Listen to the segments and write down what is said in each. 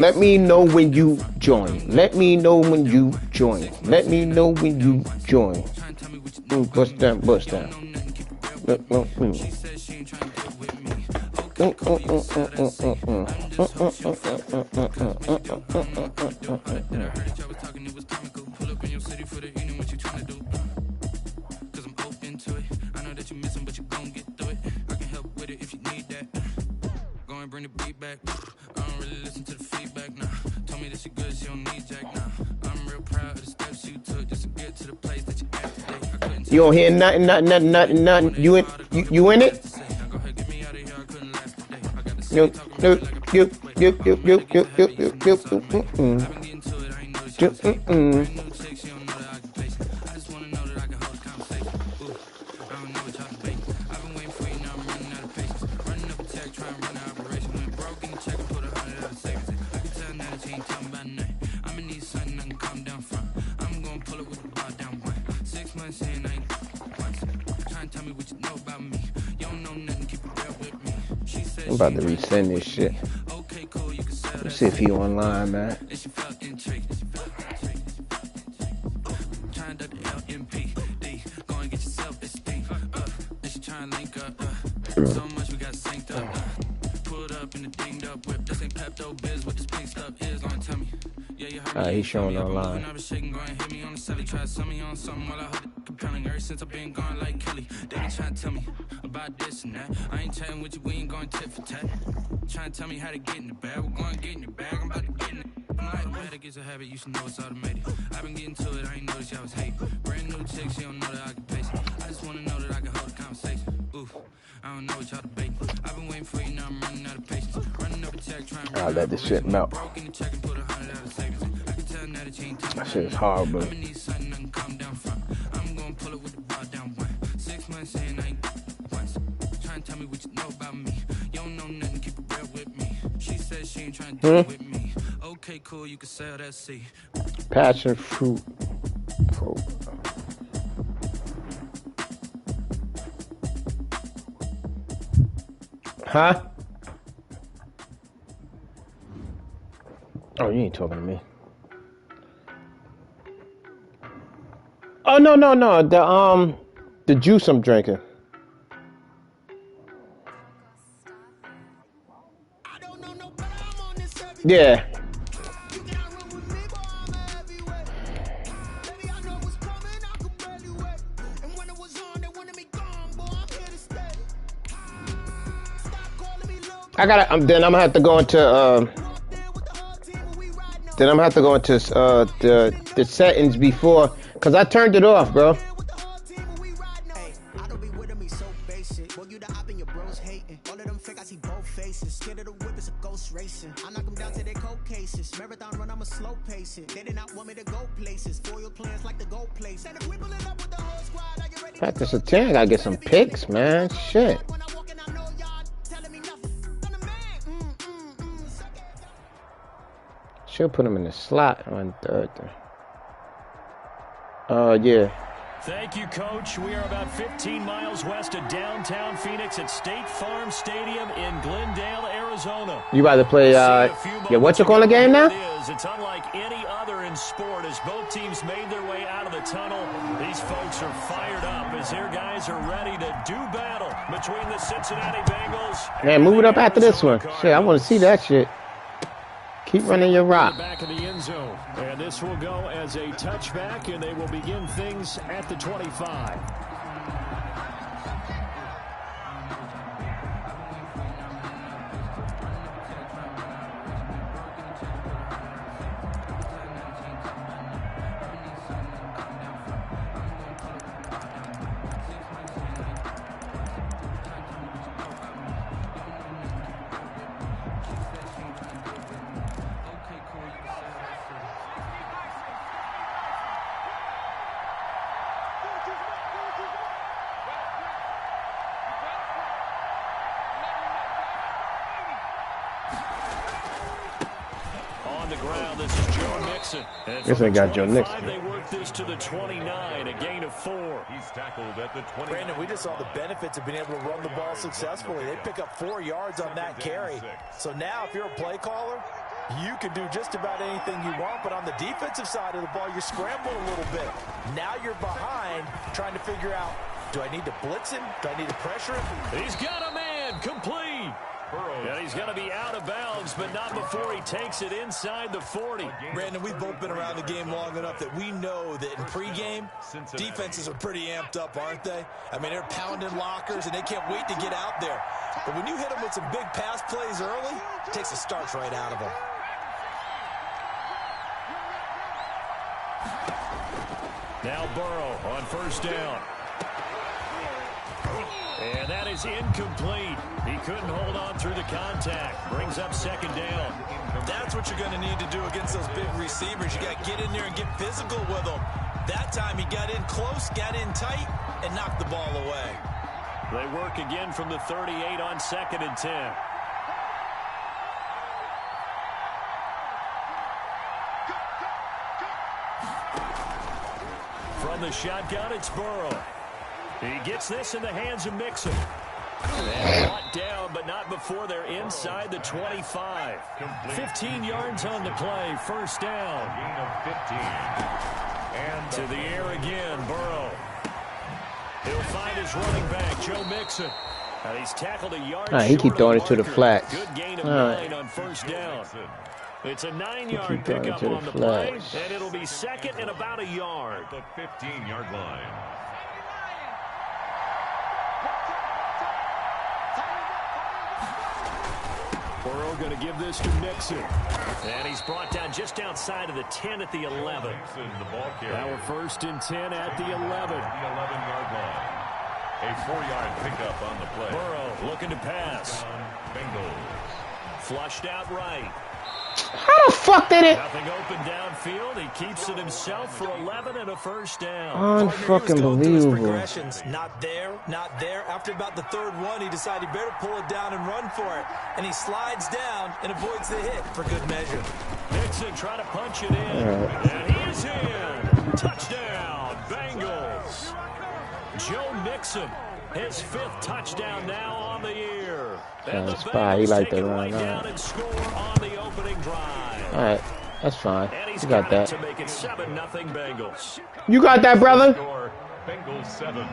Let me know when you join. Let me know when you join. Let me know when you join. Bust down, bust down. Bring the beat back. I don't really listen to the feedback now. Told me that she good, she don't need Jack now. I'm real proud of the steps you took just to get to the place that you at today. You don't hear nothing. You in it? I'm about to resend this shit. Let's see if he online, man. He's showing online. Since I've been gone like Kelly, they be trying to tell me about this and that. I ain't chatting with you, we ain't going tit for tat. Trying to tell me how to get in the bag. We're going to get in the bag, I'm about to get in it. I'm like, automatic is a habit, you should know it's automated. I've been getting to it, I ain't noticed y'all was hating. Brand new chick, she don't know that I can pace it. I just want to know that I can hold a conversation. Oof, I don't know what y'all debating. I've been waiting for you, now I'm running out of patience. Running up a check, trying to I'll let this shit melt. That shit is hard, bro. Okay, cool, you can sell that seed. Passion fruit program. Huh? Oh, you ain't talking to me. Oh no. The juice I'm drinking. Yeah. I gotta. Then I'm gonna have to go into. Then I'm gonna have to go into the settings before, cause I turned it off, bro. Practice a 10, I gotta get some picks, man. Shit. Should put him in the slot on third. Yeah. Thank you, Coach. We are about 15 miles west of downtown Phoenix at State Farm Stadium in Glendale, Arizona. You about to play, what you call the game now? It's unlike any other in sport as both teams made their way out of the tunnel. These folks are fired up as their guys are ready to do battle between the Cincinnati Bengals. Man, move it up after this one. Shit, I want to see that shit. Keep running your rock. Back of the end zone. And this will go as a touchback, and they will begin things at the 25. Guess I got Joe Nixon. They work this to the 29, a gain of 4. He's tackled at the 20. Brandon, we just saw the benefits of being able to run the ball successfully. They pick up 4 yards on that carry. So now, if you're a play caller, You can do just about anything you want, but on the defensive side of the ball, you're scrambling a little bit. Now you're behind, trying to figure out, do I need to blitz him? Do I need to pressure him? He's got a man complete. And he's going to be out of bounds, but not before he takes it inside the 40. Brandon, we've both been around the game long enough that we know that in pregame, defenses are pretty amped up, aren't they? I mean, they're pounding lockers, and they can't wait to get out there. But when you hit them with some big pass plays early, it takes the starch right out of them. Now Burrow on first down. And that is incomplete. He couldn't hold on through the contact. Brings up second down. That's what you're going to need to do against those big receivers. You got to get in there and get physical with them. That time he got in close, got in tight, and knocked the ball away. They work again from the 38 on 2nd and 10. From the shotgun, it's Burrow. He gets this in the hands of Mixon. And brought down, but not before they're inside the 25. 15 yards on the play. First down. Gain of 15. And to the air again, Burrow. He'll find his running back, Joe Mixon. And he's tackled a yard short. He keep throwing it to the flats. Good gain of 9 on first down. It's a 9-yard pickup on the play, and it'll be second and about a yard. The 15-yard line. Burrow going to give this to Mixon. And he's brought down just outside of the 10 at the 11. Now we're first and 10 at the 11. The 11-yard line. A 4-yard pickup on the play. Burrow looking to pass. Bengals. Flushed out right. How the fuck did it? Nothing open downfield. He keeps it himself for 11 and a first down. Unfucking believable. Progressions. Not there, not there. After about the third one, he decided he better pull it down and run for it. And he slides down and avoids the hit for good measure. Mixon trying to punch it in. And he is in. Touchdown, Bengals. Joe Mixon, his 5th touchdown now on the year. And the Bengals like take it right down and score on the opening drive. All right, that's fine. You got that. To make it 7-0 Bengals. You got that, brother. Bengals 7,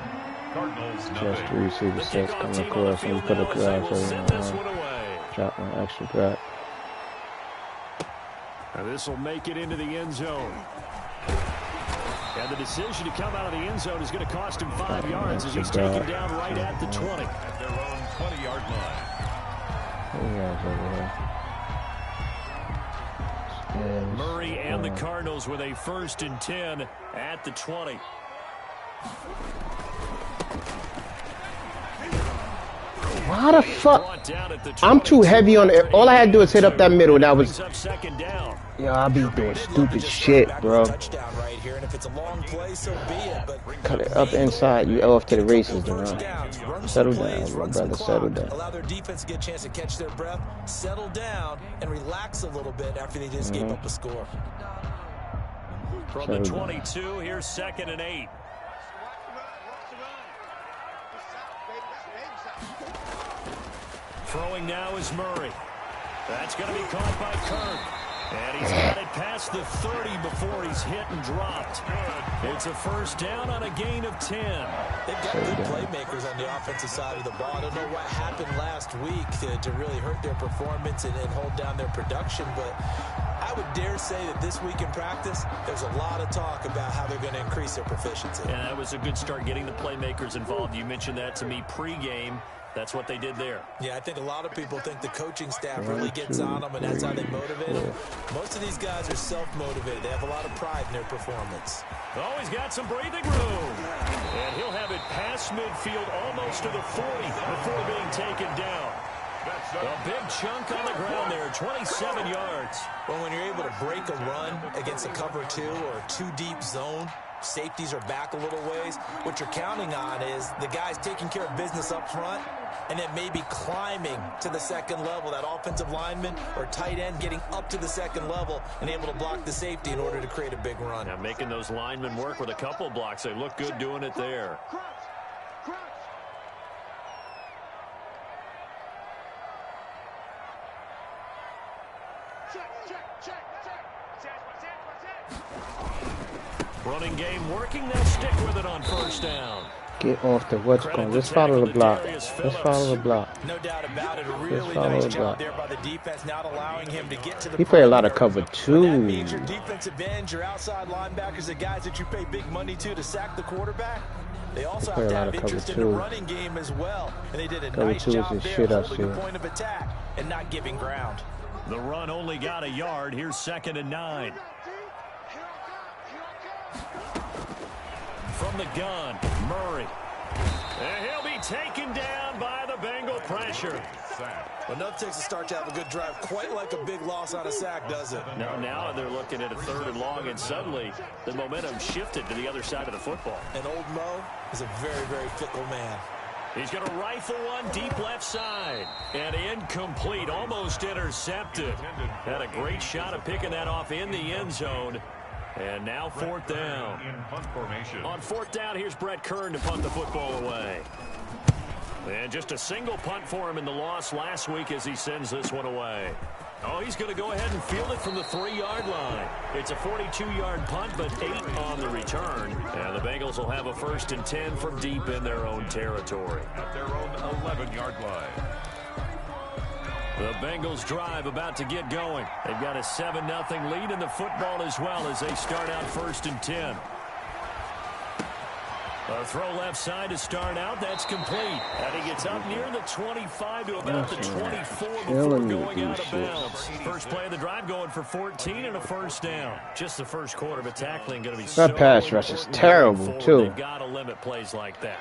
Cardinals Just nothing. receiver sets coming across and put a grab for drop my extra grab. And this will make it into the end zone. And the decision to come out of the end zone is going to cost him 5 yards as he's taken down right at the 20. At their own 20-yard line. Murray and the Cardinals with a 1st and 10 at the 20. Why the fuck? I'm too heavy on it. All I had to do is hit up that middle. That was. Yeah, I'll be doing stupid shit, bro. Cut it up inside. You off to the races, though. Settle down, my brother. Settle down. Allow their defense to get a chance to catch their breath, settle down, and relax a little bit after they just gave up a score. From the 22, here's 2nd and 8. Throwing now is Murray. That's going to be caught by Kirk. And he's got it past the 30 before he's hit and dropped. It's a first down on a gain of 10. They've got good playmakers on the offensive side of the ball. I don't know what happened last week to really hurt their performance and hold down their production, but I would dare say that this week in practice, there's a lot of talk about how they're going to increase their proficiency. And that was a good start getting the playmakers involved. You mentioned that to me pregame. That's what they did there. Yeah, I think a lot of people think the coaching staff really gets on them, and that's how they motivate them. Most of these guys are self-motivated. They have a lot of pride in their performance. Oh, he's got some breathing room. And he'll have it past midfield almost to the 40 before being taken down. A big chunk on the ground there, 27 yards. Well, when you're able to break a run against a cover 2 or a 2-deep zone, safeties are back a little ways. What you're counting on is the guys taking care of business up front and then maybe climbing to the second level. That offensive lineman or tight end getting up to the second level and able to block the safety in order to create a big run. Now making those linemen work with a couple blocks. They look good doing it there. Running game working. They'll stick with it on first down. Get off the what's called. Let's follow the block. Let's follow the block. No doubt about it. A really nice job there by the defense, not allowing him to get to the. He played a lot of cover too. That means your defensive ends, your outside linebackers, the guys that you pay big money to sack the quarterback. They also have to have interest in the running game as well, and they did a nice job there holding the point of attack and not giving ground. The run only got a yard. Here's 2nd and 9. From the gun, Murray. And he'll be taken down by the Bengal pressure. Enough takes to start to have a good drive, quite like a big loss on a sack, does it? Now they're looking at a 3rd and long, and suddenly the momentum shifted to the other side of the football. And old Mo is a very, very fickle man. He's going to rifle one deep left side. And incomplete, almost intercepted. Had a great shot of picking that off in the end zone. And now 4th down. On 4th down, here's Brett Kern to punt the football away. And just a single punt for him in the loss last week as he sends this one away. Oh, he's going to go ahead and field it from the 3-yard line. It's a 42-yard punt, but 8 on the return. And the Bengals will have a 1st and 10 from deep in their own territory. At their own 11-yard line. The Bengals drive about to get going. They've got a 7-0 lead in the football as well as they start out 1st and 10. A throw left side to start out. That's complete. And he gets up near the 25 to about the 24 before going out of bounds. First play of the drive going for 14 and a 1st down. Just the first quarter, but tackling going to be so. That pass rush is terrible, too. They've got to limit plays like that.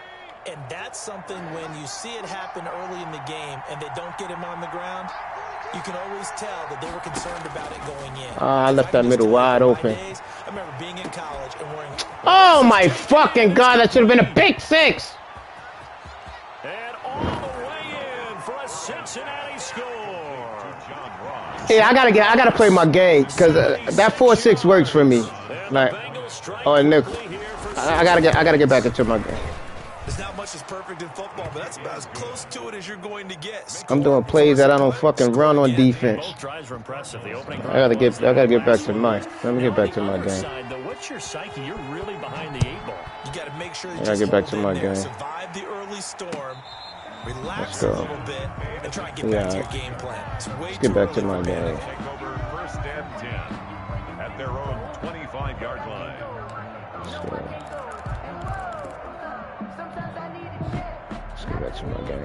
And that's something when you see it happen early in the game and they don't get him on the ground, you can always tell that they were concerned about it going in. I left that middle wide open. I remember being in college and wearing... Oh, my fucking God. That should have been a pick 6. And all the way in for a Cincinnati score. Yeah, I gotta play my game because that 4-6 works for me. Like, oh, Nick, I gotta get back into my game. There's not much that's perfect in football, but that's about as close to it as you're going to get. I'm doing plays that I don't fucking run on defense. I gotta get back to my. Let me get back to my game. What's your psyche? You're really behind the 8 ball. You got to make sure I gotta get back to my game. Survive the early storm. Relax a little bit and try and get back to your game plan. Let's get back to my game. Take over 1st and 10 at their own 25-yard line.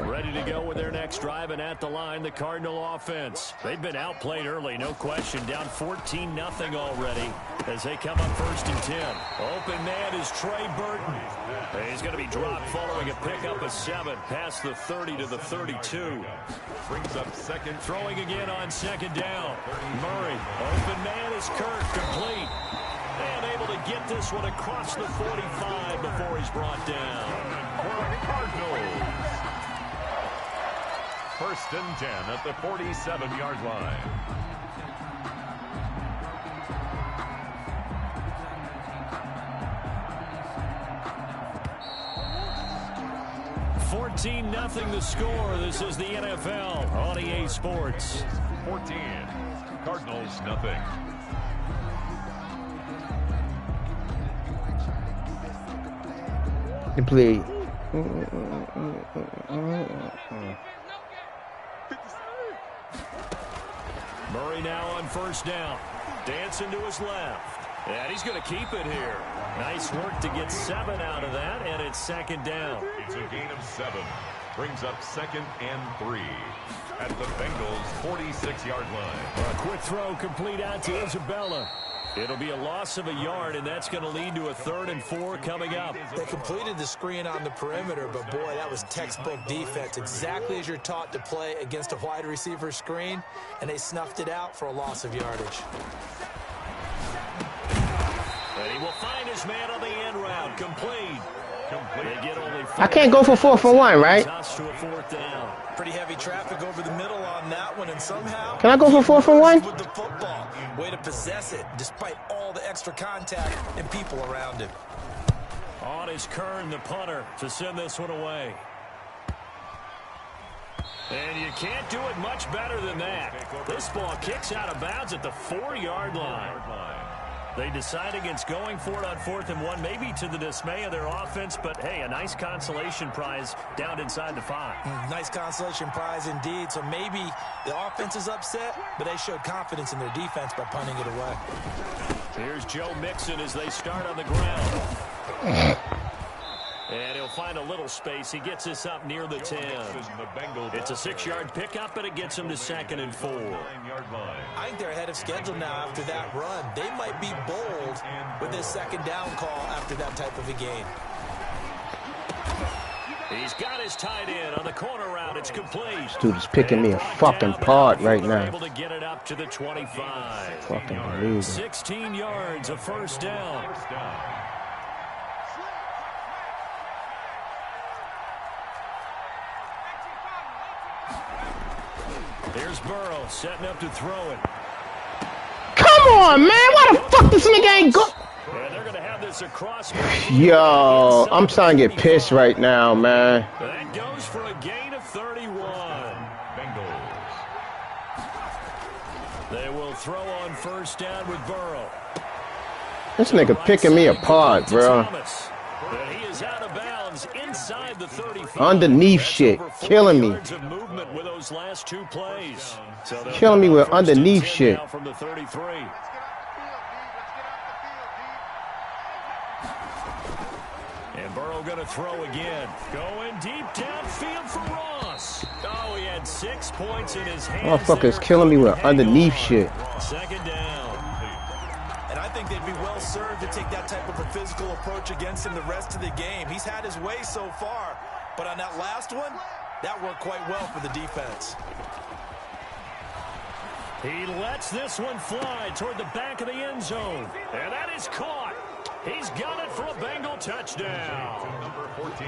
Ready to go with their next drive, and at the line, the Cardinal offense. They've been outplayed early, no question. Down 14-0 already as they come up 1st and 10. Open man is Trey Burton. He's going to be dropped following a pickup of 7 past the 30 to the 32. Brings up 2nd. Throwing again on 2nd down. Murray. Open man is Kirk, complete. And able to get this one across the 45 before he's brought down. Cardinals. 1st and 10 at the 47-yard line. Nothing the score. This is the NFL on EA Sports. 14. Cardinals nothing. Complete. Murray now on 1st down. Dancing to his left. And he's going to keep it here. Nice work to get 7 out of that, and it's 2nd down. It's a gain of 7. Brings up 2nd and 3 at the Bengals' 46-yard line. A quick throw complete out to Isabella. It'll be a loss of a yard, and that's going to lead to a 3rd and 4 coming up. They completed the screen on the perimeter, but boy, that was textbook defense. Exactly as you're taught to play against a wide receiver screen, and they snuffed it out for a loss of yardage. And he will find his man on the end route. Complete. They get only I can't go for 4th and 1, right? To a 4th down. Pretty heavy traffic over the middle on that one, and somehow... Can I go for 4th and 1? With the football. Way to possess it, despite all the extra contact and people around him. On is Kern, the punter, to send this one away. And you can't do it much better than that. This ball kicks out of bounds at the 4-yard line. They decide against going for it on 4th and 1, maybe to the dismay of their offense, but, hey, a nice consolation prize down inside the 5. Nice consolation prize indeed. So maybe the offense is upset, but they showed confidence in their defense by punting it away. Here's Joe Mixon as they start on the ground. And he'll find a little space. He gets this up near the 10. It's a 6-yard pickup, but it gets him to 2nd and 4. I think they're ahead of schedule now after that run. They might be bold with this 2nd down call after that type of a gain. He's got his tight end on the corner route. It's complete. This dude is picking me a fucking part right now. Able to get it up to the 25. Fucking believe 16 yards, a 1st down. Here's Burrow setting up to throw it. Come on, man. Why the fuck this nigga ain't go? And they're going to have this across. Yo, I'm starting to get pissed right now, man. That goes for a gain of 31. Bengals. They will throw on 1st down with Burrow. This nigga picking me apart, bro. He is out of bounds inside the 35. Underneath shit, killing me. With those last 2 plays. So killing me with underneath shit. From the 33. And Burrow going to throw again. Going deep downfield for Ross. Oh, he had 6 points in his hands. Motherfucker's killing me with underneath shit. 2nd down. And I think they'd be well served to take that type of a physical approach against him the rest of the game. He's had his way so far, but on that last one, that worked quite well for the defense. He lets this one fly toward the back of the end zone. And that is caught. He's got it for a Bengal touchdown. Number 14.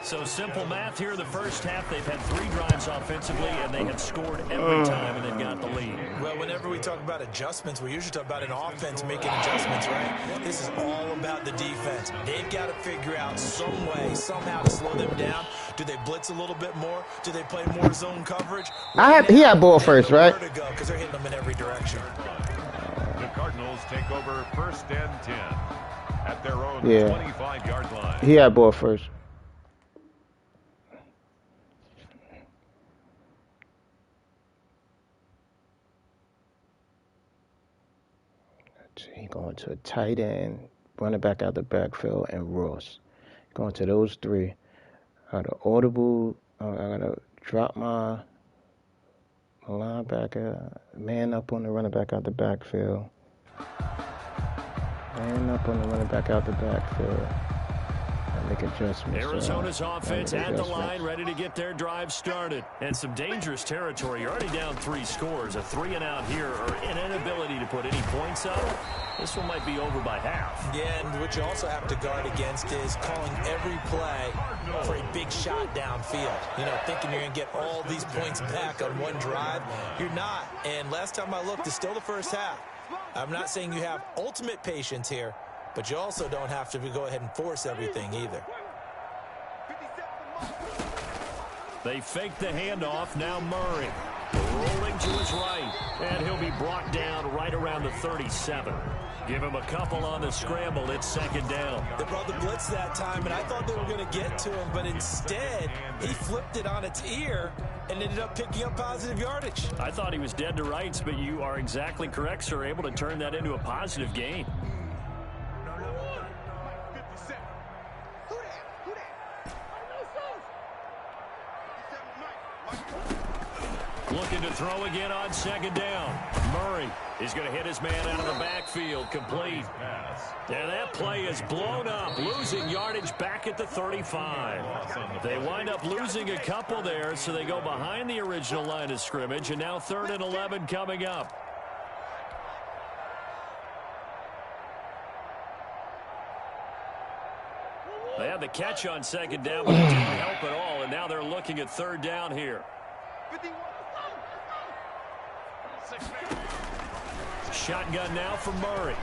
So simple math here. The first half, they've had 3 drives offensively, and they have scored every time, and they've got the lead. Well, whenever we talk about adjustments, we usually talk about an offense making adjustments, right? This is all about the defense. They've got to figure out some way, somehow to slow them down. Do they blitz a little bit more? Do they play more zone coverage? He had ball first, right? Because they're hitting them in every direction. The Cardinals take over 1st and 10 at their own 25-yard line. He had ball first. He going to a tight end, running back out the backfield, and Ross. Going to those 3. I got an audible. I got to drop my linebacker, man up on the running back out the backfield. Man up on the running back out the backfield. Make adjustments. Arizona's offense at the line, ready to get their drive started. And some dangerous territory. You're already down 3 scores. A 3-and-out here, or an inability to put any points up. This one might be over by half. Yeah, and what you also have to guard against is calling every play for a big shot downfield. You know, thinking you're going to get all these points back on one drive. You're not. And last time I looked, it's still the first half. I'm not saying you have ultimate patience here, but you also don't have to go ahead and force everything either. They fake the handoff. Now Murray rolling to his right. And he'll be brought down right around the 37. Give him a couple on the scramble. It's 2nd down. They brought the blitz that time, and I thought they were going to get to him, but instead he flipped it on its ear and ended up picking up positive yardage. I thought he was dead to rights, but you are exactly correct, sir. Able to turn that into a positive gain. Looking to throw again on 2nd down. Murray is going to hit his man out of the backfield. Complete. And that play is blown up. Losing yardage back at the 35. They wind up losing a couple there, so they go behind the original line of scrimmage. And now 3rd and 11 coming up. They had the catch on 2nd down, but it didn't help at all. And now they're looking at 3rd down here. Shotgun now for Murray.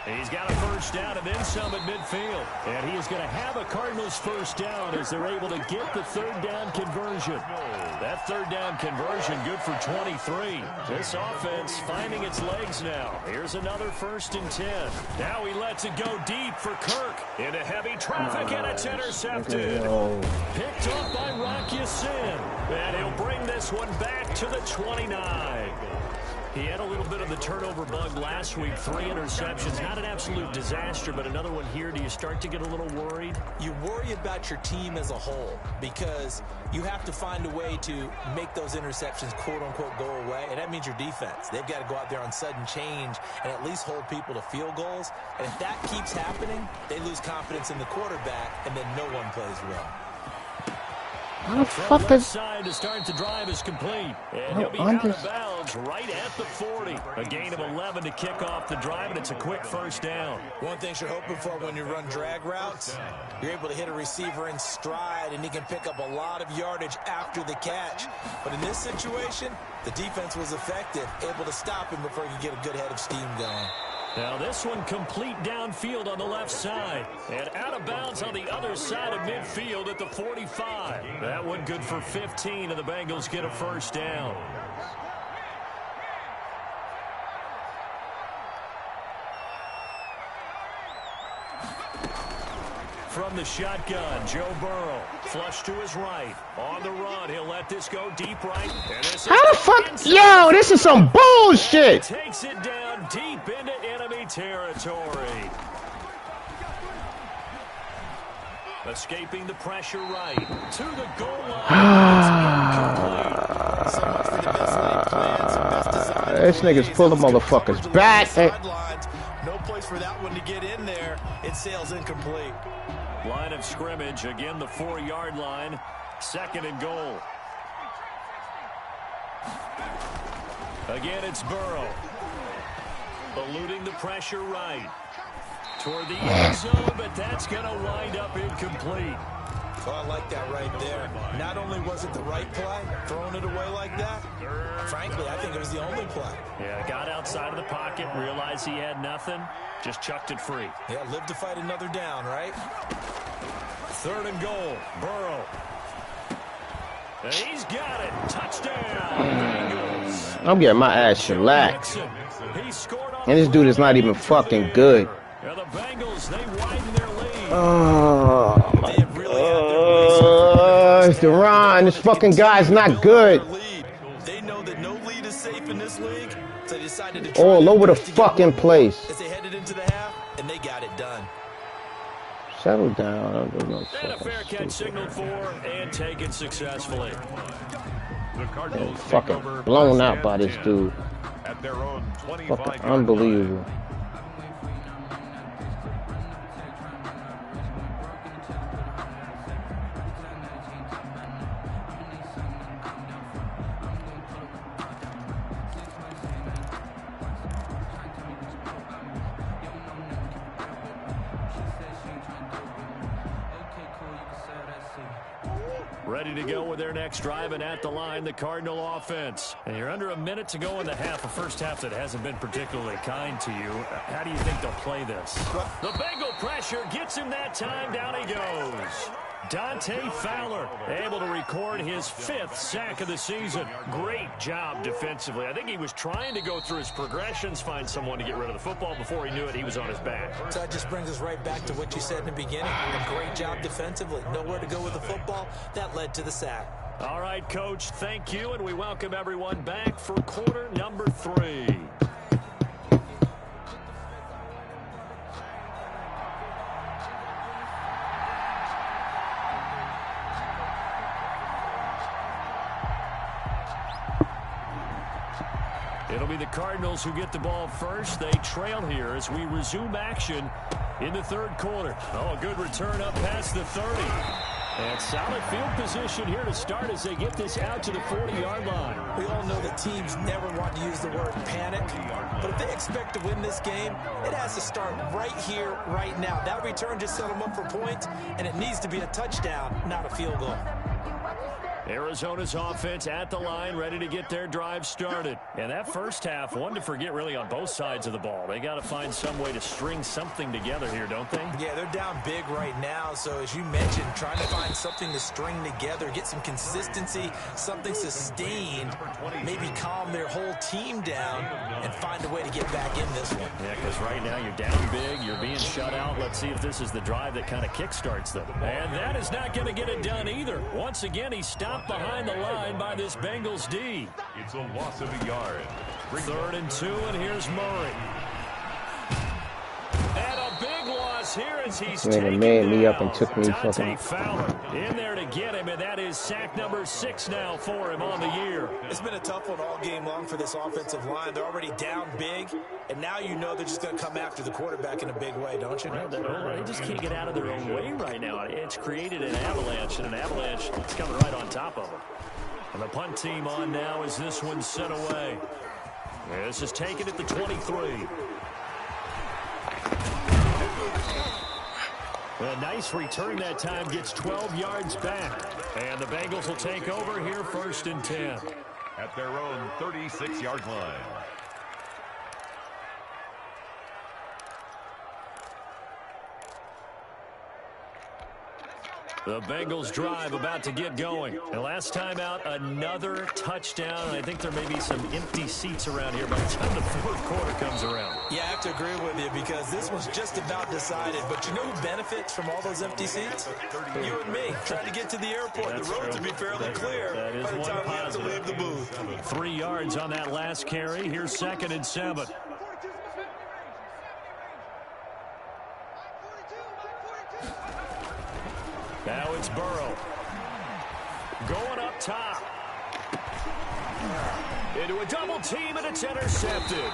He's got a first down and then some at midfield. And he is going to have a Cardinals first down as they're able to get the third down conversion. That third down conversion good for 23. This offense finding its legs now. Here's another 1st and 10. Now he lets it go deep for Kirk. Into heavy traffic, and it's intercepted. Picked up by Rocky Sin. And he'll bring this one back to the 29. He had a little bit of the turnover bug last week. 3 interceptions. Not an absolute disaster, but another one here. Do you start to get a little worried? You worry about your team as a whole because you have to find a way to make those interceptions, quote-unquote, go away, and that means your defense. They've got to go out there on sudden change and at least hold people to field goals. And if that keeps happening, they lose confidence in the quarterback, and then no one plays well. How the fuck is... side to start the drive is complete. And he'll be out of bounds right at the 40. A gain of 11 to kick off the drive, and it's a quick first down. One thing you're hoping for when you run drag routes, you're able to hit a receiver in stride, and he can pick up a lot of yardage after the catch. But in this situation, the defense was effective, able to stop him before he could get a good head of steam going. Now this one complete downfield on the left side. And out of bounds on the other side of midfield at the 45. That one good for 15, and the Bengals get a first down. From the shotgun, Joe Burrow, flush to his right. On the run, he'll let this go deep right. And this How the fuck? Yo, this is some bullshit. Takes it down deep into enemy territory. Escaping the pressure right. To the goal line. This nigga's pulling motherfuckers back. No place for that one to get in there. It sails incomplete. Line of scrimmage, again the 4-yard line. 2nd and goal. Again, it's Burrow. Eluding the pressure right. Toward the end zone, but that's going to wind up incomplete. Oh, I like that right there. Not only was it the right play, throwing it away like that, frankly, I think it was the only play. Yeah, got outside of the pocket, realized he had nothing, just chucked it free. Yeah, live to fight another down, right? 3rd and goal, Burrow. And he's got it. Touchdown, Bengals. I'm getting my ass shellacked. And this dude is not even fucking good. Yeah, the Bengals, they widen their lead. Oh, my God. It's Deron. This fucking guy's not good. They know that no lead is safe in this league, so they decided to all over the fucking place. As they headed into the half, and they got it done. Settle down. And a fair catch signaled for and taken successfully. And fucking blown out by this dude. At their own 25 fucking unbelievable. Ready to go with their next drive, and at the line, the Cardinal offense. And you're under a minute to go in the half, a first half that hasn't been particularly kind to you. How do you think they'll play this? The Bengal pressure gets him that time. Down he goes. Dante Fowler able to record his 5th sack of the season. Great job defensively. I think he was trying to go through his progressions, find someone to get rid of the football. Before he knew it, he was on his back. So that just brings us right back to what you said in the beginning. A great job defensively. Nowhere to go with the football. That led to the sack. All right, Coach, thank you, and we welcome everyone back for quarter number 3. It'll be the Cardinals who get the ball first. They trail here as we resume action in the 3rd quarter. Oh, a good return up past the 30. And solid field position here to start as they get this out to the 40-yard line. We all know that teams never want to use the word panic, but if they expect to win this game, it has to start right here, right now. That return just set them up for points, and it needs to be a touchdown, not a field goal. Arizona's offense at the line, ready to get their drive started. And that first half, one to forget really on both sides of the ball. They got to find some way to string something together here, don't they? Yeah, they're down big right now. So as you mentioned, trying to find something to string together, get some consistency, something sustained, maybe calm their whole team down and find a way to get back in this one. Yeah, because right now you're down big, you're being shut out. Let's see if this is the drive that kind of kickstarts them. And that is not going to get it done either. Once again, he stopped behind the line by this Bengals D. It's a loss of a yard. 3rd and 2, and here's Murray. And a big loss here as he's taken made me down. up and took me Dante fucking Fowler in there to get him, and that is sack number 6 now for him on the year. It's been a tough one all game long for this offensive line. They're already down big, and now you know they're just going to come after the quarterback in a big way, don't you? Well, they just can't get out of their own way right now. It's created an avalanche, and an avalanche is coming right on top of them. And the punt team on now as this one's sent away. This is taken at the 23. A nice return that time, gets 12 yards back. And the Bengals will take over here 1st and 10. At their own 36-yard line. The Bengals drive about to get going. And last time out, another touchdown. And I think there may be some empty seats around here by the time the 4th quarter comes around. Yeah, I have to agree with you because this was just about decided. But you know who benefits from all those empty seats? You and me, trying to get to the airport. That's the road true. to be fairly clear That is by the one time we have to positive. leave the booth. 3 yards on that last carry. Here's 2nd and 7. Now it's Burrow. Going up top. Into a double team, and it's intercepted.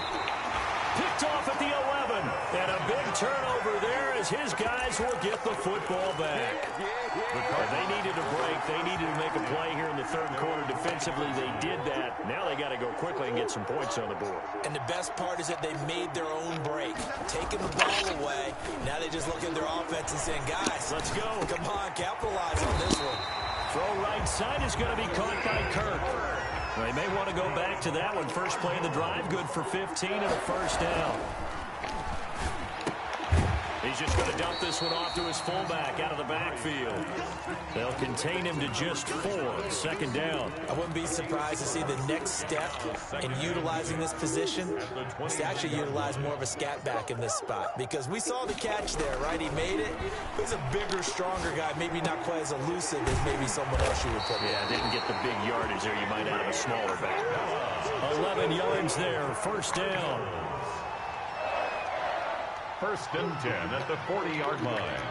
Picked off at the 11. And a big turnover there as his guys will get the football back. They needed a break. They needed to make a play here in the 3rd quarter. Defensively, they did that. Now they got to go quickly and get some points on the board. And the best part is that they made their own break. Taking the ball away. Now they just look at their offense and saying, guys, let's go. Come on, capitalize on this one. Throw right side is going to be caught by Kirk. They may want to go back to that one. First play of the drive, good for 15 and a 1st down. He's just going to dump this one off to his fullback out of the backfield. They'll contain him to just 4. 2nd down. I wouldn't be surprised to see the next step in utilizing this position is to actually utilize more of a scat back in this spot. Because we saw the catch there, right? He made it. He's a bigger, stronger guy, maybe not quite as elusive as maybe someone else you would put. Yeah, didn't get the big yardage there. You might have a smaller back. 11 yards there. 1st down. 1st and 10 at the 40-yard line.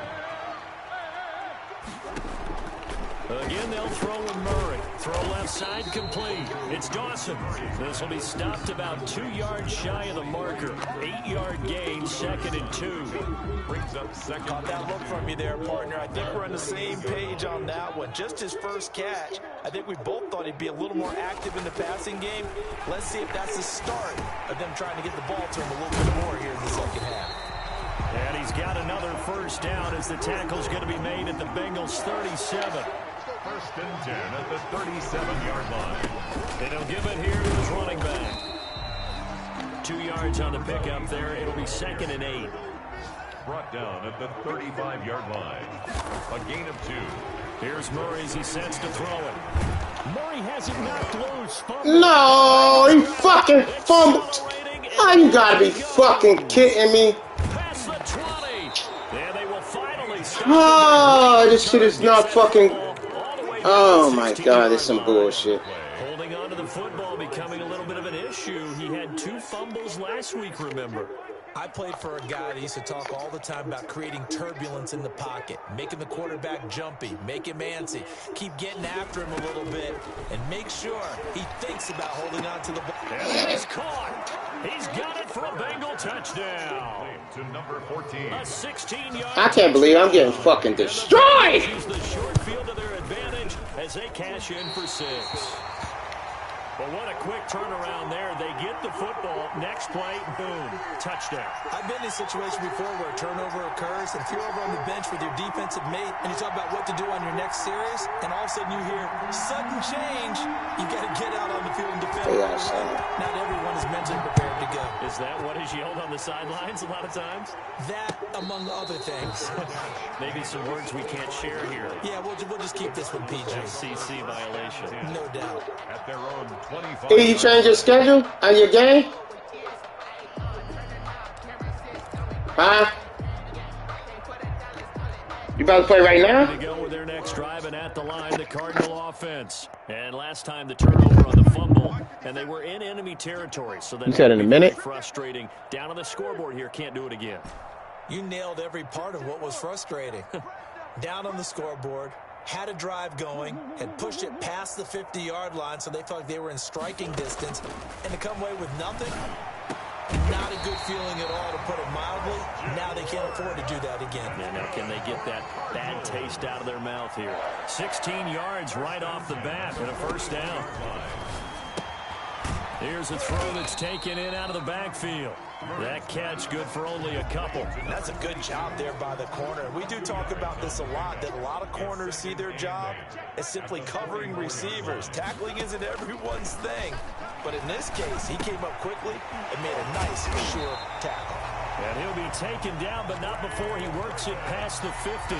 Again, they'll throw with Murray. Throw left side complete. It's Dawson. This will be stopped about 2 yards shy of the marker. 8-yard gain, 2nd and 2. Brings up 2nd. Caught that look from you there, partner. I think we're on the same page on that one. Just his first catch. I think we both thought he'd be a little more active in the passing game. Let's see if that's the start of them trying to get the ball to him a little bit more here in the 2nd half. And he's got another 1st down as the tackle's going to be made at the Bengals' 37. 1st and 10 at the 37-yard line. And he'll give it here to his running back. 2 yards on the pickup there. It'll be 2nd and 8. Brought down at the 35-yard line. A gain of 2. Here's Murray as he sets to throw it. Murray has it knocked loose. No, he fucking fumbled. Oh, you gotta be fucking kidding me. Past the 20. And they will finally stop. Oh, this shit is not fucking... Oh my god, this is some bullshit. Holding on to the football becoming a little bit of an issue. He had 2 fumbles last week, remember. I played for a guy that used to talk all the time about creating turbulence in the pocket, making the quarterback jumpy, make him antsy, keep getting after him a little bit, and make sure he thinks about holding on to the ball. And he's caught. He's got it for a Bengal touchdown. To number 14. A 16-yard. I can't believe I'm getting fucking destroyed. Use the short field to their advantage as they cash in for 6. Well, what a quick turnaround there. They get the football. Next play, boom, touchdown. I've been in a situation before where a turnover occurs, and if you're over on the bench with your defensive mate and you talk about what to do on your next series, and all of a sudden you hear sudden change, you got to get out on the field and defend. Not everyone is mentally prepared to go. Is that what is yelled on the sidelines a lot of times? That, among other things. Maybe some words we can't share here. Yeah, we'll just keep this one PG. FCC violation. No doubt. At their own 25. Hey, you change your schedule on your game? Huh? You about to play right now? To go with their next drive, and at the line, the Cardinal offense. And last time the turnover on the fumble, and they were in enemy territory. So that you said in a minute? Frustrating. Down on the scoreboard here, can't do it again. You nailed every part of what was frustrating. Down on the scoreboard, had a drive going, had pushed it past the 50-yard line, so they felt like they were in striking distance, and to come away with nothing, not a good feeling at all, to put it mildly. Now they can't afford to do that again. Yeah, now can they get that bad taste out of their mouth here? 16 yards right off the bat and a first down. Here's a throw that's taken in out of the backfield. That catch good for only a couple. That's a good job there by the corner. We do talk about this a lot, that a lot of corners see their job as simply covering receivers. Tackling isn't everyone's thing. But in this case, he came up quickly and made a nice, sure tackle. And he'll be taken down, but not before he works it past the 50.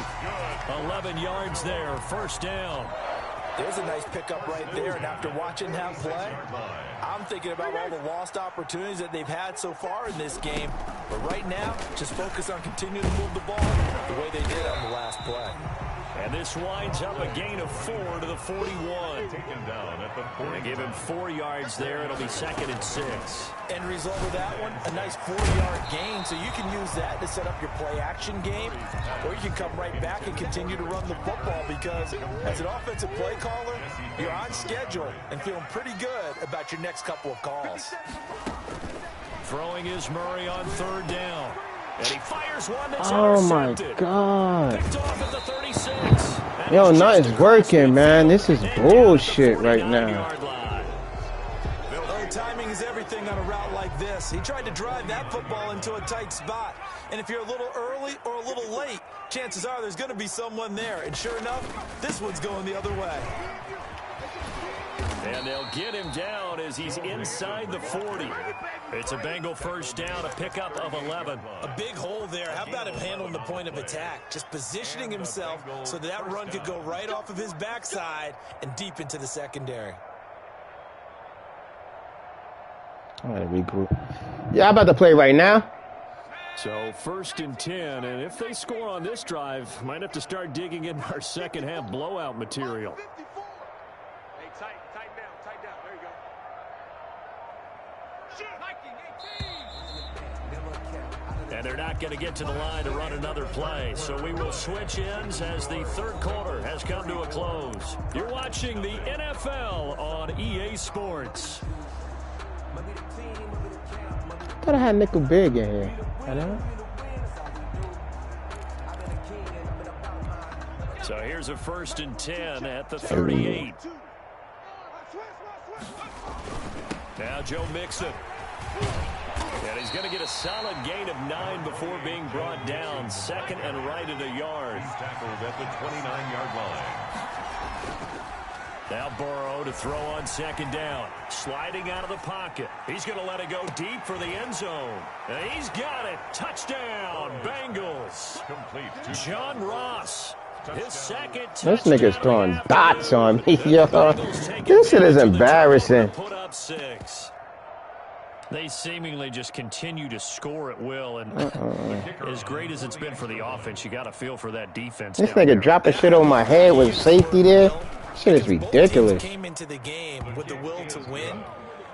11 yards there, first down. There's a nice pickup right there, and after watching him play, I'm thinking about all the lost opportunities that they've had so far in this game. But right now, just focus on continuing to move the ball the way they did on the last play. And this winds up a gain of 4 to the 41. Taken down at the 40. They give him 4 yards there. It'll be 2nd and 6. End result of that one, a nice 4-yard gain. So you can use that to set up your play-action game, or you can come right back and continue to run the football, because as an offensive play caller, you're on schedule and feeling pretty good about your next couple of calls. Throwing is Murray on 3rd down. And he fires one that's intercepted. My God. Picked off at the 36. Yo, nice working, man. This is bullshit right now. Oh, timing is everything on a route like this. He tried to drive that football into a tight spot. And if you're a little early or a little late, chances are there's going to be someone there. And sure enough, this one's going the other way. And they'll get him down as he's inside the 40. It's a Bengal first down, a pickup of 11. A big hole there. How about him handling the point of attack? Just positioning himself so that run could go right off of his backside and deep into the secondary. All right, regroup. Yeah, I'm about to play right now. So 1st and 10, and if they score on this drive, might have to start digging in our second half blowout material. And they're not going to get to the line to run another play. So we will switch ends as the 3rd quarter has come to a close. You're watching the NFL on EA Sports. I thought I had nickel big in here. I don't. So here's a 1st and 10 at the 38. Now Joe Mixon. And he's going to get a solid gain of 9 before being brought down. 2nd and right at a yard. He's tackled at the 29-yard line. Now Burrow to throw on 2nd down. Sliding out of the pocket. He's going to let it go deep for the end zone. And he's got it. Touchdown, Bengals. Complete. John Ross. His 2nd This touchdown. nigga's throwing dots on me, yo. This shit is embarrassing. Put up 6. They seemingly just continue to score at will, and as great as it's been for the offense, you got to feel for that defense. This nigga dropping shit on my head with safety there. Shit is ridiculous. Came into the game with the will to win,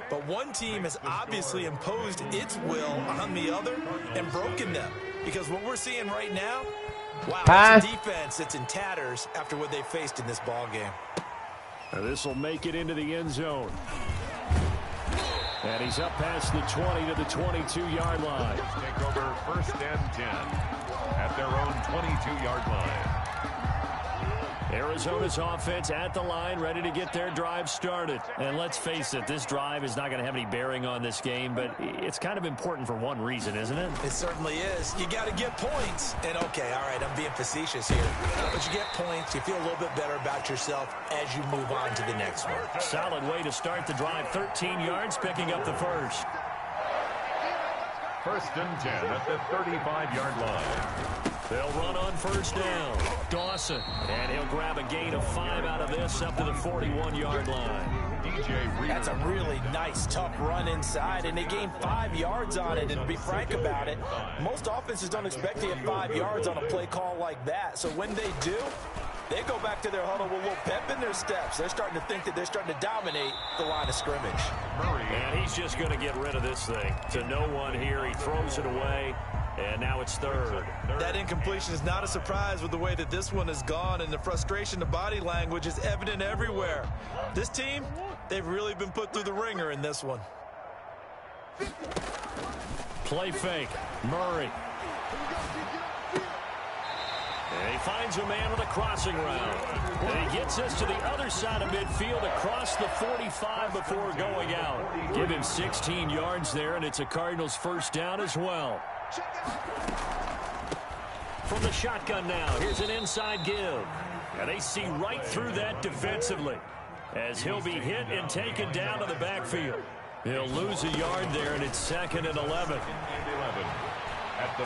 but one team has obviously imposed its will on the other and broken them. Because what we're seeing right now, wow, it's a defense that's in tatters after what they faced in this ball game. This will make it into the end zone. And he's up past the 20 to the 22-yard line. Take over 1st and 10 at their own 22-yard line. Arizona's offense at the line, ready to get their drive started. And let's face it, this drive is not going to have any bearing on this game, but it's kind of important for one reason, isn't it? It certainly is. You got to get points. And, okay, all right, I'm being facetious here. But you get points, you feel a little bit better about yourself as you move on to the next one. Solid way to start the drive. 13 yards, picking up the first. 1st and 10 at the 35-yard line. They'll run on first down. Dawson. And he'll grab a gain of 5 out of this up to the 41-yard line. That's a really nice, tough run inside, and they gained 5 yards on it. And to be frank about it, most offenses don't expect to get 5 yards on a play call like that. So when they do, they go back to their huddle with a little pep in their steps. They're starting to think that they're starting to dominate the line of scrimmage. And he's just going to get rid of this thing. To no one here. He throws it away. And now it's third. That incompletion is not a surprise with the way that this one has gone, and the frustration, the body language is evident everywhere. This team, they've really been put through the ringer in this one. Play fake. Murray. And he finds a man with a crossing route. And he gets us to the other side of midfield across the 45 before going out. Give him 16 yards there, and it's a Cardinals first down as well. From the shotgun now, here's an inside give. And they see right through that defensively as he'll be hit and taken down to the backfield. He'll lose a yard there, and it's 2nd and 11.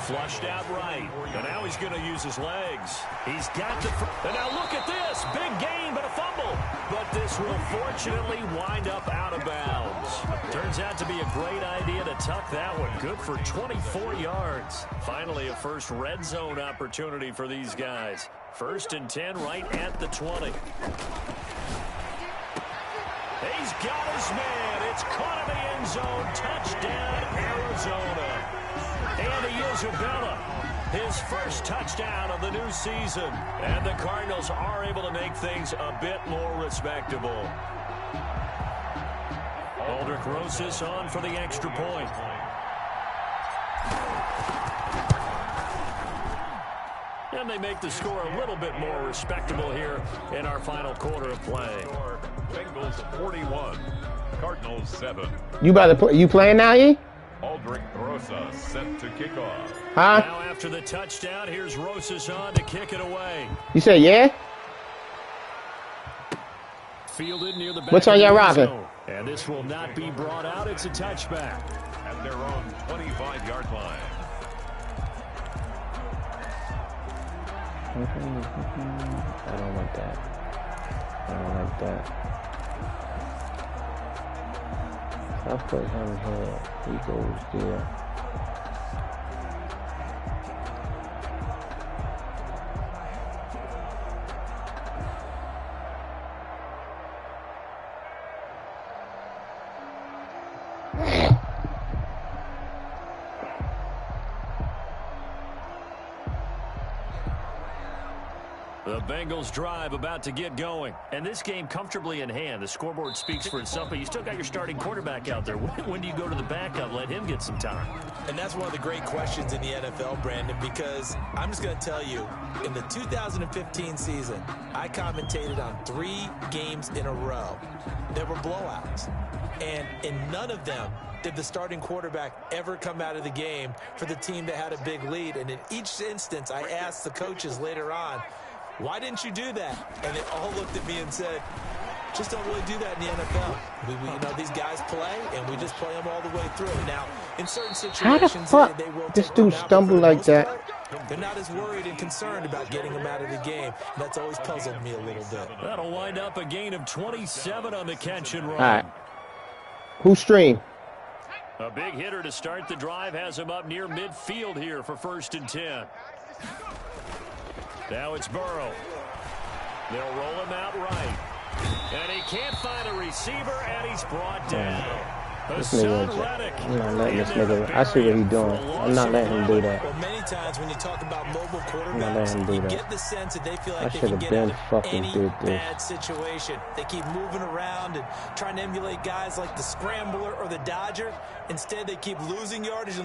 Flushed out right. And now he's going to use his legs. He's got the... And now look at this. Big gain, but a fumble. But this will fortunately wind up out of bounds. Turns out to be a great idea to tuck that one. Good for 24 yards. Finally, a first red zone opportunity for these guys. 1st and 10 right at the 20. He's got his man. It's caught in the end zone. Touchdown, Arizona. Andy Isabella, his first touchdown of the new season. And the Cardinals are able to make things a bit more respectable. Aldrich Rosas on for the extra point. And they make the score a little bit more respectable here in our final quarter of play. Bengals 41, Cardinals 7. You about to play? You playing now, E? Aldrich Rosas set to kick off. Huh? Now after the touchdown, here's Rosas on to kick it away. You said yeah? Fielded near the back. What time y'all rocking? And this will not be brought out. It's a touchback. At their own 25-yard line. I don't like that. I don't like that. I'll put him here. He goes there. The Bengals drive about to get going. And this game comfortably in hand. The scoreboard speaks for itself, but you still got your starting quarterback out there. When do you go to the backup? Let him get some time. And that's one of the great questions in the NFL, Brandon, because I'm just going to tell you, in the 2015 season, I commentated on 3 games in a row that were blowouts. And in none of them did the starting quarterback ever come out of the game for the team that had a big lead. And in each instance, I asked the coaches later on, why didn't you do that? And they all looked at me and said, just don't really do that in the NFL. You know, these guys play, and we just play them all the way through. Now, in certain situations, how the fuck they will this take dude them out, stumble but for the like most that? part, they're not as worried and concerned about getting them out of the game. That's always puzzled me a little bit. That'll wind up a gain of 27 on the catch and run. All right. Who stream? A big hitter to start the drive has him up near midfield here for 1st and 10. Now it's Burrow. They'll roll him out right. And he can't find a receiver, and he's brought down. This nigga, I'm not letting this nigga. I see what he's doing. I'm not letting him do that. Well, many times when you talk about mobile I'm not letting him quarterbacks, do you that. get the sense that they feel I like they should can have get out been of fucking any did this. bad situation. They keep moving around and trying to emulate guys like the Scrambler or the Dodger. Instead, they keep losing yardage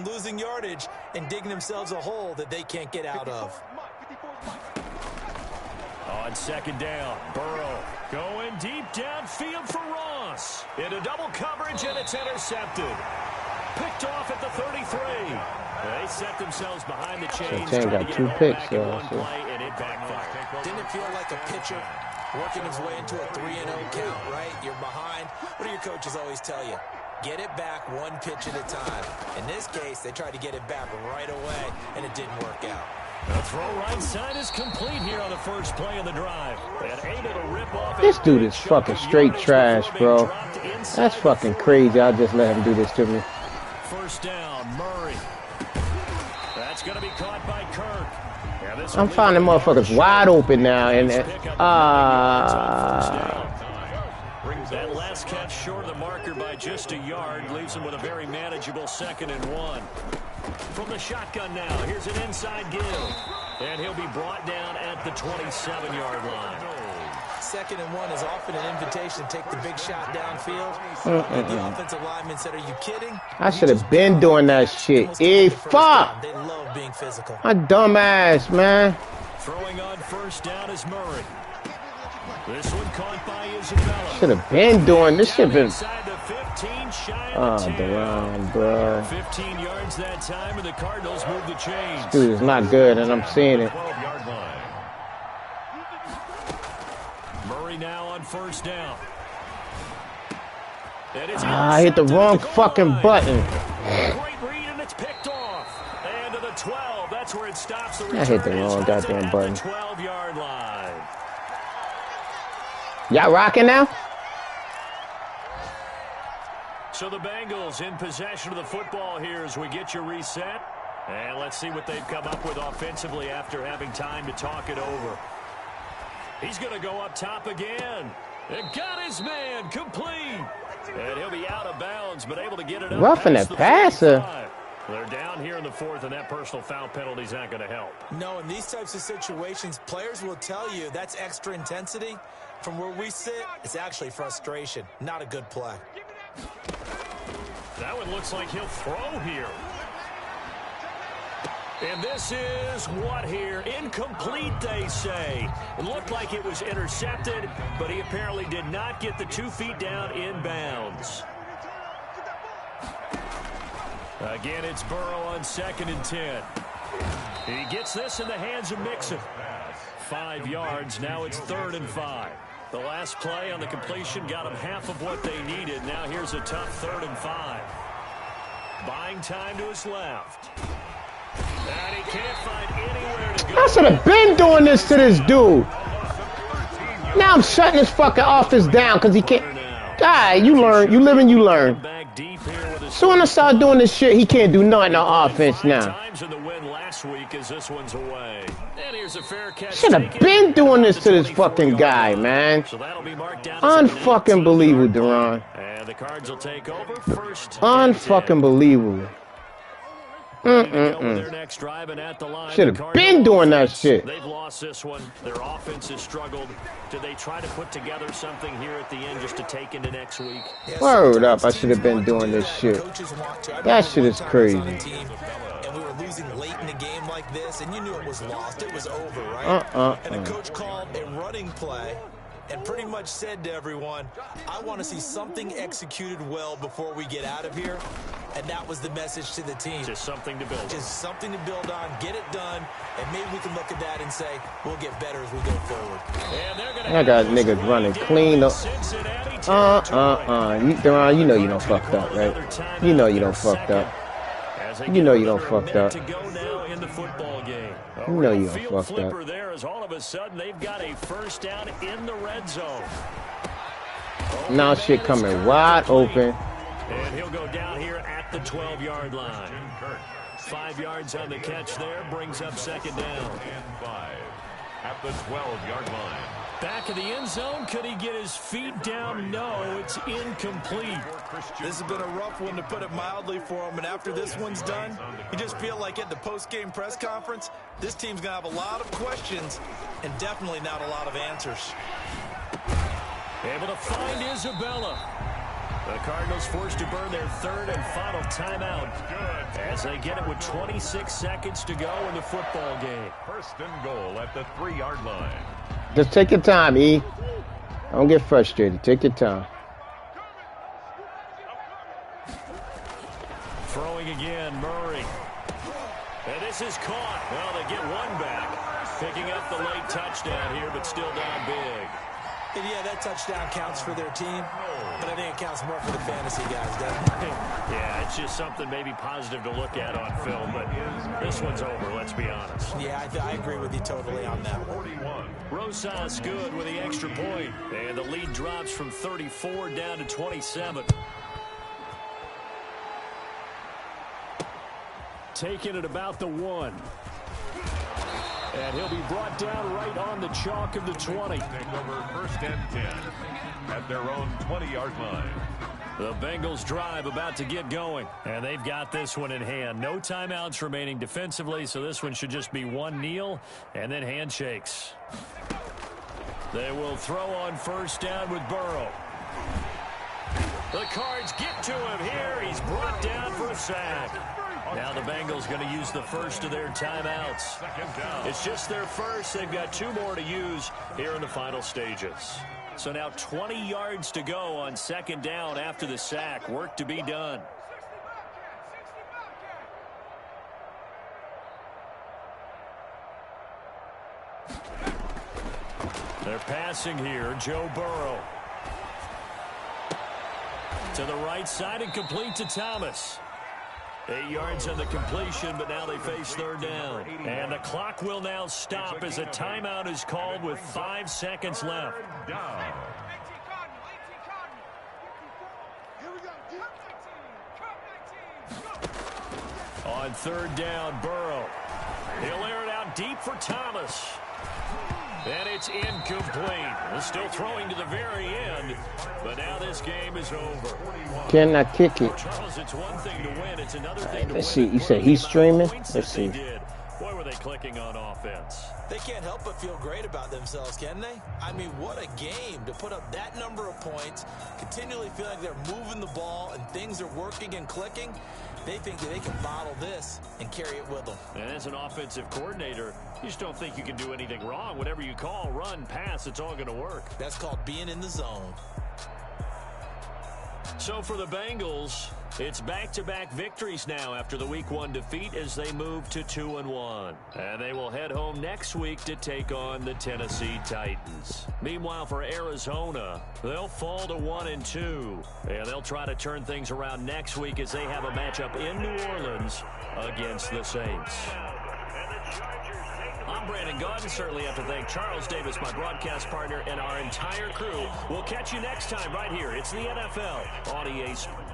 and digging themselves a hole that they can't get out of. On second down, Burrow going deep downfield for Ross. Into double coverage, and it's intercepted. Picked off at the 33. They set themselves behind the chains. So got 2 picks, play, and it backfired. Didn't it feel like a pitcher working his way into a 3-0 count, right? You're behind. What do your coaches always tell you? Get it back 1 pitch at a time. In this case, they tried to get it back right away, and it didn't work out. The throw right side is complete here on the first play of the drive. And able to rip off this dude is fucking straight trash, bro. That's fucking crazy. I just let him do this to me. First down, Murray. That's going to be caught by Kirk. I'm finding motherfuckers wide open now, and that last catch short of the marker by just a yard leaves him with a very manageable 2nd and 1. From the shotgun now, here's an inside give, and he'll be brought down at the 27-yard line. 2nd and 1 is often an invitation to take the big shot downfield. The offensive lineman said, "Are you kidding?" I should have been doing that shit. Hey, fuck! They love being physical. My dumb ass, man. Throwing on first down is Murray. This one caught by Isabella. Should have been doing this. Should have been. Inside the 15, shy of Oh, the 10. Deron, bro. 15 yards that time, and the Cardinals move the chains. Dude is not good, and I'm seeing it. 12-yard line. Murray now on first down. I hit the wrong fucking button. Great read, and it's picked off. And to the 12, that's where it stops. The I hit the wrong goddamn button. 12-yard line. Y'all rocking now? So the Bengals in possession of the football here as we get you reset. And let's see what they've come up with offensively after having time to talk it over. He's going to go up top again. And got his man complete. And he'll be out of bounds, but able to get it up. Roughing the passer. They're down here in the 4th, and that personal foul penalty is not going to help. No, in these types of situations, players will tell you that's extra intensity. From where we sit, it's actually frustration. Not a good play. That one looks like he'll throw here. And this is what here? Incomplete, they say. It looked like it was intercepted, but he apparently did not get the 2 feet down in bounds. Again, it's Burrow on 2nd and 10. He gets this in the hands of Mixon. 5 yards. Now it's 3rd and 5. The last play on the completion got them half of what they needed. Now here's a tough 3rd and 5. Buying time to his left. And he can't find anywhere to go. I should have been doing this to this dude. Now I'm shutting his fucking office down because he can't. God, you learn. You live and you learn. Soon as I start doing this shit, he can't do nothing on offense now. Should have been doing this to this fucking guy, man. Unfucking believable, Deron. And the Cards will take over first. Unfucking believable. Should have been doing that shit. They've lost this one. Their offense has struggled. Do they try to put together something here at the end just to take into next week? Word up, I should have been doing this shit. That shit is crazy. And we were losing late in the game like this, and you knew it was lost. It was over, right? And the coach called a running play and pretty much said to everyone, I want to see something executed well before we get out of here. And that was the message to the team. Just something to build on. Just something to build on, get it done, and maybe we can look at that and say, we'll get better as we go forward. I got niggas running clean up. Deron, you know you don't fucked up, right? You know you don't fucked up. You know you don't fucked up. You know you don't fucked up. There is all of a sudden they've got a first down in the red zone. Now shit coming wide open. And he'll go down here at the 12-yard line. 5 yards on the catch there, brings up 2nd down. And 5 at the 12-yard line. Back of the end zone, could he get his feet down? No, it's incomplete. This has been a rough one, to put it mildly, for him. And after this one's done, you just feel like at the post-game press conference, this team's going to have a lot of questions and definitely not a lot of answers. Able to find Isabella. The Cardinals forced to burn their 3rd and final timeout as they get it with 26 seconds to go in the football game. 1st and goal at the 3-yard line. Just take your time, E. Don't get frustrated. Take your time. Throwing again, Murray. And this is caught. Well, they get one back. Picking up the late touchdown here, but still down big. And yeah, that touchdown counts for their team, but I think it counts more for the fantasy guys, doesn't it? Yeah, it's just something maybe positive to look at on film, but this one's over, let's be honest. Yeah, I agree with you totally on that one. Rosas good with the extra point, and the lead drops from 34 down to 27. Taking it about the 1. And he'll be brought down right on the chalk of the 20. Take over first and 10 at their own 20-yard line. The Bengals drive about to get going, and they've got this one in hand. No timeouts remaining defensively, so this one should just be one kneel and then handshakes. They will throw on first down with Burrow. The Cards get to him here. He's brought down for a sack. Now the Bengals going to use the first of their timeouts. It's just their first. They've got 2 more to use here in the final stages. So now 20 yards to go on second down after the sack. Work to be done. They're passing here. Joe Burrow. To the right side and complete to Thomas. 8 yards on the completion, but now they face third down. And the clock will now stop as a timeout is called with 5 seconds left. On third down, Burrow. He'll air it out deep for Thomas. And it's incomplete. They're still throwing to the very end, but now this game is over. Can I kick it? Charles, it's one thing to win. It's another thing to Let's win. see. You said he's streaming? Let's see. Boy, were they clicking on offense. They can't help but feel great about themselves, can they? I mean, what a game to put up that number of points, continually feel like they're moving the ball and things are working and clicking. They think that they can bottle this and carry it with them. And as an offensive coordinator, you just don't think you can do anything wrong. Whatever you call, run, pass, it's all going to work. That's called being in the zone. So for the Bengals, it's back-to-back victories now after the Week 1 defeat as they move to 2-1. And they will head home next week to take on the Tennessee Titans. Meanwhile, for Arizona, they'll fall to 1-2. And they'll try to turn things around next week as they have a matchup in New Orleans against the Saints. I'm Brandon Gaudin. Certainly have to thank Charles Davis, my broadcast partner, and our entire crew. We'll catch you next time right here. It's the NFL on EA Sports.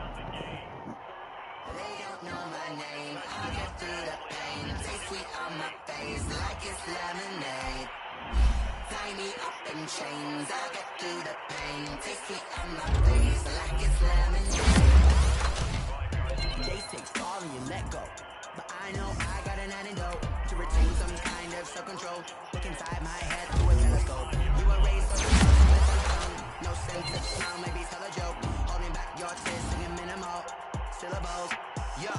They don't know my name. I get through the pain. Taste sweet on my face like it's lemonade. Tie me up in chains. I get through the pain. Taste sweet on my face like it's lemonade. They say sorry and let go, but I know I got an antidote to retain some kind of self-control. Look inside my head through a telescope. You were raised so no sense of smile, maybe tell a joke. Holding back your tears, singing minimal syllables. Yo,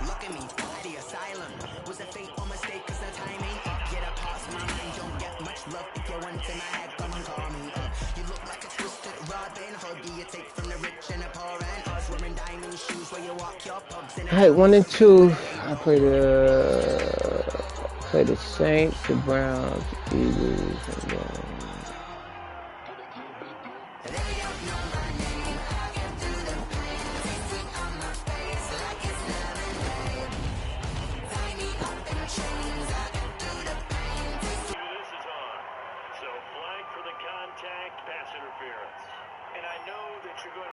look at me, the asylum. Was a fate or mistake, cause the timing. Get a pause, my mind don't get much love. If you want in my head, come and call me up. You look like a twisted Robin Hood. You take from the rich and the poor and us. Wearing diamond shoes where you walk your pugs in. Alright, 1 and 2. I play the Saints, the Browns, the Eagles, and then